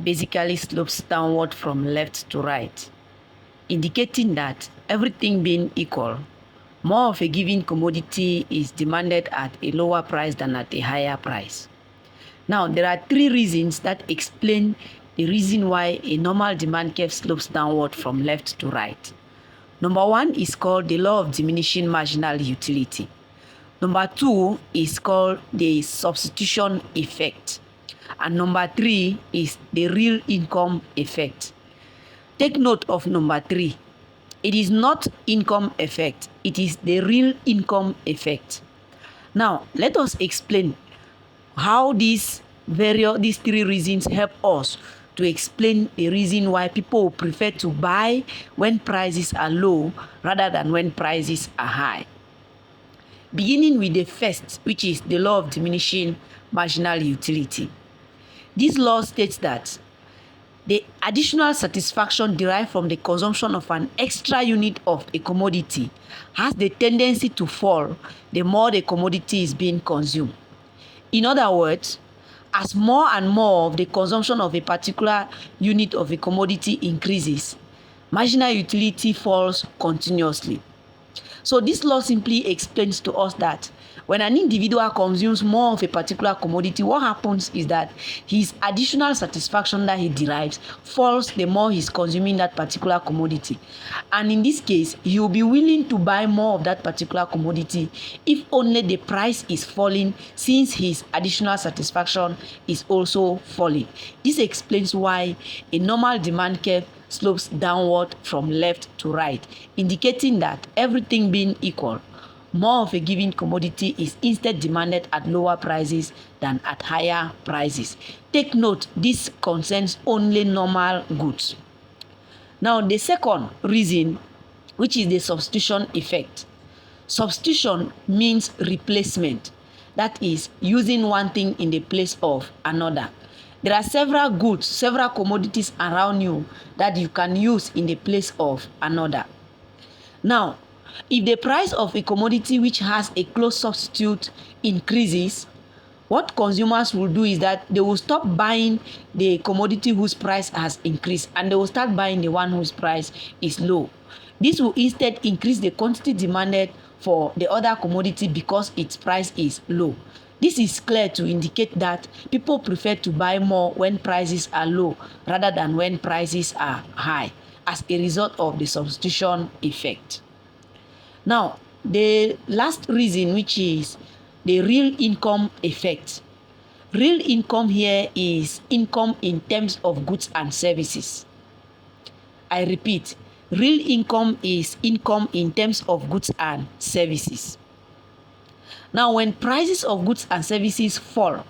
basically slopes downward from left to right, indicating that everything being equal, more of a given commodity is demanded at a lower price than at a higher price. Now, there are three reasons that explain the reason why a normal demand curve slopes downward from left to right. Number one is called the law of diminishing marginal utility. Number two is called the substitution effect. And number three is the real income effect. Take note of number three. It is not income effect, it is the real income effect. Now, let us explain how these three reasons help us to explain the reason why people prefer to buy when prices are low rather than when prices are high. Beginning with the first, which is the law of diminishing marginal utility. This law states that the additional satisfaction derived from the consumption of an extra unit of a commodity has the tendency to fall the more the commodity is being consumed. In other words, as more and more of the consumption of a particular unit of a commodity increases, marginal utility falls continuously. So this law simply explains to us that when an individual consumes more of a particular commodity, what happens is that his additional satisfaction that he derives falls the more he's consuming that particular commodity. And in this case, he will be willing to buy more of that particular commodity if only the price is falling, since his additional satisfaction is also falling. This explains why a normal demand curve slopes downward from left to right, indicating that everything being equal, more of a given commodity is instead demanded at lower prices than at higher prices. Take note, this concerns only normal goods. Now, the second reason, which is the substitution effect. Substitution means replacement, that is, using one thing in the place of another. There are several goods, several commodities around you that you can use in the place of another. Now, if the price of a commodity which has a close substitute increases, what consumers will do is that they will stop buying the commodity whose price has increased and they will start buying the one whose price is low. This will instead increase the quantity demanded for the other commodity because its price is low. This is clear to indicate that people prefer to buy more when prices are low rather than when prices are high, as a result of the substitution effect. Now, the last reason, which is the real income effect. Real income here is income in terms of goods and services. I repeat, real income is income in terms of goods and services. Now, when prices of goods and services fall,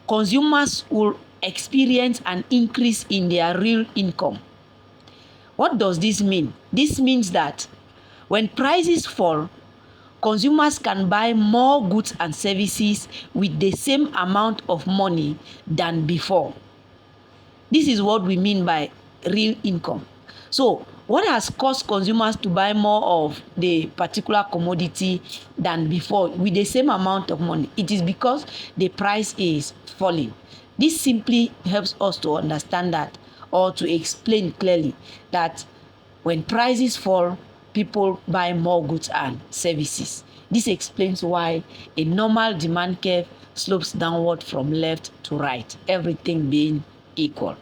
consumers will experience an increase in their real income. What does this mean? This means that when prices fall, consumers can buy more goods and services with the same amount of money than before. This is what we mean by real income. So, what has caused consumers to buy more of the particular commodity than before with the same amount of money? It is because the price is falling. This simply helps us to understand that, or to explain clearly that when prices fall, people buy more goods and services. This explains why a normal demand curve slopes downward from left to right, everything being equal.